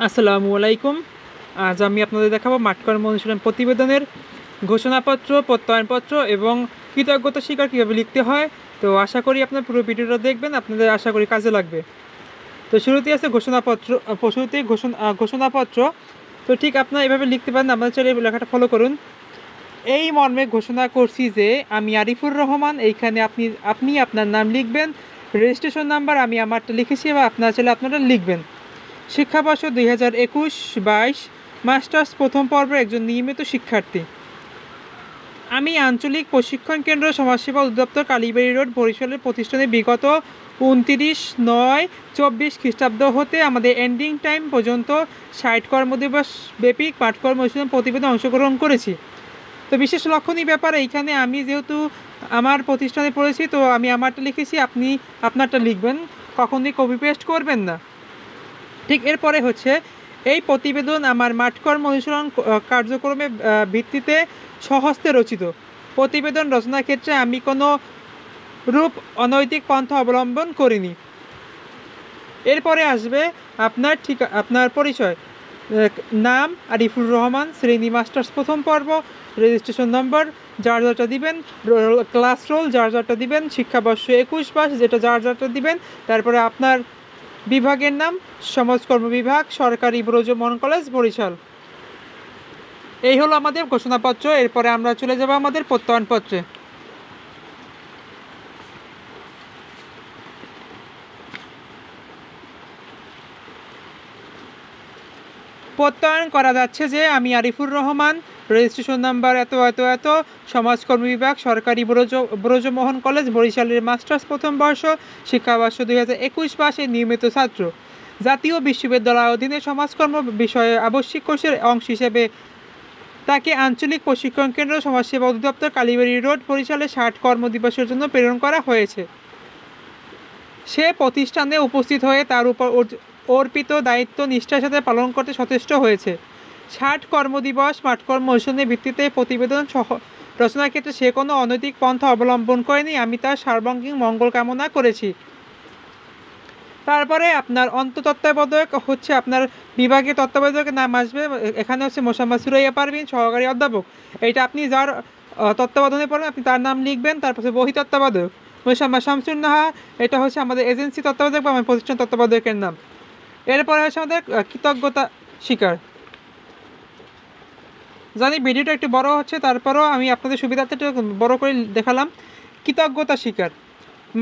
আসসালামু আলাইকুম। আজ আমি আপনাদের দেখাবো মাঠকর্ম অনুশীলন প্রতিবেদনের ঘোষণাপত্র, প্রত্যয়নপত্র এবং কৃতজ্ঞতা স্বীকার কীভাবে লিখতে হয়। তো আশা করি আপনার পুরো ভিডিওটা দেখবেন, আপনাদের আশা করি কাজে লাগবে। তো শুরুতেই আছে ঘোষণাপত্র। শুরুতেই ঘোষণাপত্র। তো ঠিক আপনারা এভাবে লিখতে পারেন, আপনাদের চাইলে লেখাটা ফলো করুন। এই মর্মে ঘোষণা করছি যে আমি আরিফুর রহমান, এইখানে আপনি আপনার নাম লিখবেন, রেজিস্ট্রেশন নাম্বার আমি আমারটা লিখেছি এবং আপনারা চাইলে আপনারা লিখবেন। শিক্ষাবর্ষ 2021-22 মাস্টার্স প্রথম পর্বের একজন নিয়মিত শিক্ষার্থী। আমি আঞ্চলিক প্রশিক্ষণ কেন্দ্র সমাজসেবা অধিদপ্তর কালীবাড়ি রোড বরিশালের প্রতিষ্ঠানে বিগত 29/9/24 খ্রিস্টাব্দ হতে আমাদের এন্ডিং টাইম পর্যন্ত 60 কর্মদিবস ব্যাপী পাঠকর্ম অনুশীলন প্রতিবেদনে অংশগ্রহণ করেছি। তো বিশেষ লক্ষণীয় ব্যাপার, এইখানে আমি যেহেতু আমার প্রতিষ্ঠানে পড়েছি, তো আমি আমারটা লিখেছি, আপনি আপনারটা লিখবেন, কখনোই কপি পেস্ট করবেন না। ঠিক এরপরে হচ্ছে এই প্রতিবেদন আমার মাঠকর্ম অনুসরণ কার্যক্রমের ভিত্তিতে স্বহস্তে রচিত। প্রতিবেদন রচনার ক্ষেত্রে আমি কোনো রূপ অনৈতিক পন্থা অবলম্বন করিনি। এরপরে আসবে আপনার পরিচয়। নাম আরিফুর রহমান, শ্রেণী মাস্টার্স প্রথম পর্ব, রেজিস্ট্রেশন নম্বর যার যারটা দিবেন, ক্লাস রোল যার যারটা দিবেন, শিক্ষাবর্ষ 21 যেটা যার যারটা দিবেন। তারপরে আপনার বিভাগের নাম সমাজকর্ম বিভাগ, সরকারি ব্রজমোহন কলেজ, বরিশাল। এই হলো আমাদের ঘোষণাপত্র। এরপরে আমরা চলে যাব আমাদের প্রত্যয়নপত্রে। প্রত্যয়ন করা যাচ্ছে যে আমি আরিফুর রহমান, রেজিস্ট্রেশন নাম্বার এত এত এত, সমাজকর্ম বিভাগ, সরকারি ব্রজমোহন কলেজ, বরিশালের মাস্টার্স প্রথম বর্ষ, শিক্ষাবর্ষ 2021 নিয়মিত ছাত্র। জাতীয় বিশ্ববিদ্যালয়ের অধীনে সমাজকর্ম বিষয়ে আবশ্যিক কোর্সের অংশ হিসেবে তাকে আঞ্চলিক প্রশিক্ষণ কেন্দ্র সমাজসেবা অধিদপ্তর কালীবাড়ি রোড বরিশালে 60 কর্মদিবসের জন্য প্রেরণ করা হয়েছে। সে প্রতিষ্ঠানে উপস্থিত হয়ে তার উপর অর্পিত দায়িত্ব নিষ্ঠার সাথে পালন করতে সচেষ্ট হয়েছে। 60 কর্মদিবস মাঠকর্ম অনুশীলনের ভিত্তিতে প্রতিবেদন রচনার ক্ষেত্রে সে কোনো অনৈতিক পন্থা অবলম্বন করেনি। আমি তার সার্বাঙ্গীন মঙ্গল কামনা করেছি। তারপরে আপনার তত্ত্বাবধায়ক হচ্ছে আপনার বিভাগীয় তত্ত্বাবধায়কের নাম আসবে। এখানে হচ্ছে মোসাম্মদ সুরাইয়া পারভিন, সহকারী অধ্যাপক। এইটা আপনি যার তত্ত্বাবধানে পড়বেন আপনি তার নাম লিখবেন। তারপরে বহি তত্ত্বাবধায়ক মোসাম্মদ শামসুন নাহার, এটা হচ্ছে আমাদের এজেন্সি তত্ত্বাবধায়ক বা আমার প্রতিষ্ঠান তত্ত্বাবধায়কের নাম। এরপরে হচ্ছে আমাদের কৃতজ্ঞতা স্বীকার। জানি ভিডিওটা একটু বড় হচ্ছে, তারপরেও আমি আপনাদের সুবিধার্থে একটু বড় করে দেখালাম। কৃতজ্ঞতা স্বীকার।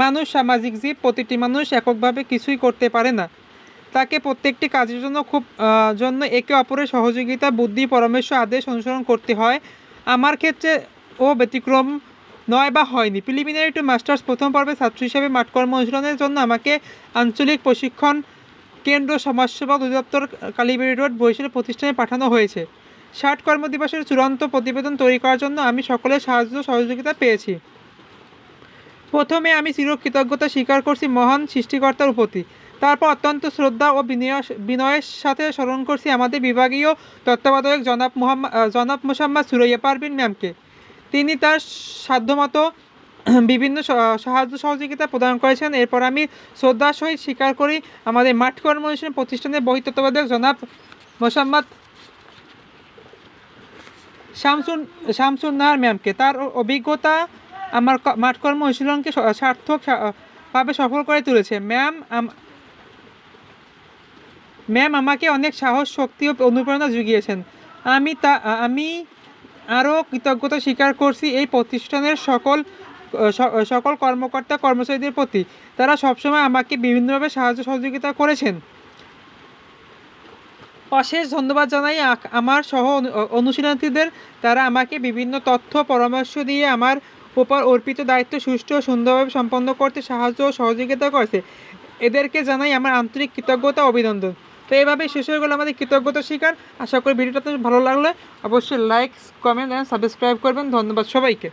মানুষ সামাজিক জীব, প্রতিটি মানুষ এককভাবে কিছুই করতে পারে না। তাকে প্রত্যেকটি কাজের জন্য একে অপরের সহযোগিতা, বুদ্ধি, পরামর্শ, আদেশ অনুসরণ করতে হয়। আমার ক্ষেত্রে ব্যতিক্রম নয় বা হয়নি। প্রিলিমিনারি টু মাস্টার্স প্রথম পর্বে ছাত্র হিসেবে মাঠকর্ম অনুশীলনের জন্য আমাকে আঞ্চলিক প্রশিক্ষণ কেন্দ্র সমাজসেবা অধিদপ্তর কালীবাড়ি রোড বরিশাল প্রতিষ্ঠানে পাঠানো হয়েছে। 60 কর্মদিবসের চূড়ান্ত প্রতিবেদন তৈরি করার জন্য আমি সকলের সাহায্য সহযোগিতা পেয়েছি। প্রথমে আমি চিরকৃতজ্ঞতা স্বীকার করছি মহান সৃষ্টিকর্তার প্রতি। তারপর অত্যন্ত শ্রদ্ধা ও বিনয়ের সাথে স্মরণ করছি আমাদের বিভাগীয় তত্ত্বাবধায়ক জনাব মোসাম্মদ সুরাইয়া পারভিন ম্যামকে। তিনি তার সাধ্যমতো বিভিন্ন সাহায্য সহযোগিতা প্রদান করেছেন। এরপর আমি শ্রদ্ধার সহিত স্বীকার করি আমাদের মাঠকর্ম অনুশীলন প্রতিষ্ঠানের বহি তত্ত্বাবধায়ক জনাব মোসাম্মদ শামসুন নাহার ম্যামকে। তার অভিজ্ঞতা আমার মাঠকর্ম অনুশীলনকে সার্থকভাবে সফল করে তুলেছে। ম্যাম আমাকে অনেক সাহস, শক্তি ও অনুপ্রেরণা জুগিয়েছেন। আমি আরও কৃতজ্ঞতা স্বীকার করছি এই প্রতিষ্ঠানের সকল কর্মকর্তা কর্মচারীদের প্রতি। তারা সবসময় আমাকে বিভিন্নভাবে সাহায্য সহযোগিতা করেছেন। অশেষ ধন্যবাদ জানাই আমার অনুশীলনার্থীদের। তারা আমাকে বিভিন্ন তথ্য পরামর্শ দিয়ে আমার উপর অর্পিত দায়িত্ব সুষ্ঠু ও সুন্দরভাবে সম্পন্ন করতে সাহায্য ও সহযোগিতা করেছে। এদেরকে জানাই আমার আন্তরিক কৃতজ্ঞতা অভিনন্দন। তো এইভাবেই শেষ হয়ে গেল আমাদের কৃতজ্ঞতা স্বীকার। আশা করি ভিডিওটা আপনাদের ভালো লাগলে অবশ্যই লাইক, কমেন্ট অ্যান্ড সাবস্ক্রাইব করবেন। ধন্যবাদ সবাইকে।